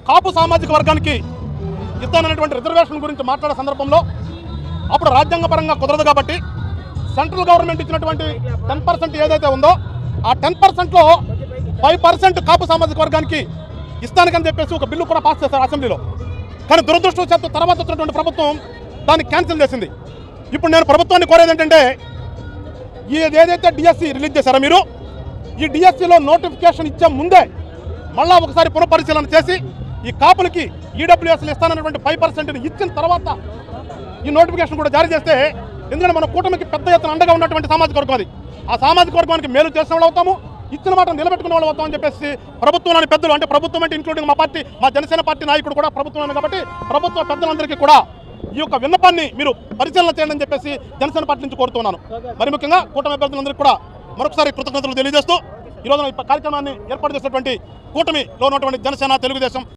కాపు సామాజిక వర్గానికి ఇస్తానన్నటువంటి రిజర్వేషన్ గురించి మాట్లాడే సందర్భంలో అప్పుడు రాజ్యాంగపరంగా కుదరదు కాబట్టి సెంట్రల్ గవర్నమెంట్ ఇచ్చినటువంటి 10% ఏదైతే ఉందో ఆ 10%లో 5% కాపు సామాజిక వర్గానికి ఇస్తానికని చెప్పేసి ఒక బిల్లు కూడా పాస్ చేశారు అసెంబ్లీలో. కానీ దురదృష్టవశాత్తు తర్వాత వచ్చినటువంటి ప్రభుత్వం దాన్ని క్యాన్సిల్ చేసింది. ఇప్పుడు నేను ప్రభుత్వాన్ని కోరేది ఏంటంటే ఏదైతే డిఎస్సి రిలీజ్ చేశారో మీరు ఈ డిఎస్సిలో నోటిఫికేషన్ ఇచ్చే ముందే మళ్ళా ఒకసారి పునఃపరిశీలన చేసి ఈ కాపులకి ఈడబ్ల్యూఎస్లు ఇస్తానన్నటువంటి 5%ని ఇచ్చిన తర్వాత ఈ నోటిఫికేషన్ కూడా జారీ చేస్తే, ఎందుకంటే మన కూటమికి పెద్ద ఎత్తున అండగా ఉన్నటువంటి సామాజిక వర్గం అది, ఆ సామాజిక వర్గానికి మేలు చేసిన వాళ్ళు అవుతాము, ఇచ్చిన మాట నిలబెట్టుకునే వాళ్ళు అవుతామని చెప్పేసి ప్రభుత్వంలోని పెద్దలు, అంటే ప్రభుత్వం అంటే ఇంక్లూడింగ్ మా పార్టీ, మా జనసేన పార్టీ నాయకుడు కూడా ప్రభుత్వం కాబట్టి ప్రభుత్వ పెద్దలందరికీ కూడా ఈ యొక్క విన్నపాన్ని మీరు పరిశీలన చేయండి అని చెప్పేసి జనసేన పార్టీ నుంచి కోరుతున్నాను. మరి ముఖ్యంగా కూటమి అభ్యర్థులందరికీ కూడా మరొకసారి కృతజ్ఞతలు తెలియజేస్తూ ఈ రోజున ఈ కార్యక్రమాన్ని ఏర్పాటు చేసినటువంటి కూటమిలో ఉన్నటువంటి జనసేన, తెలుగుదేశం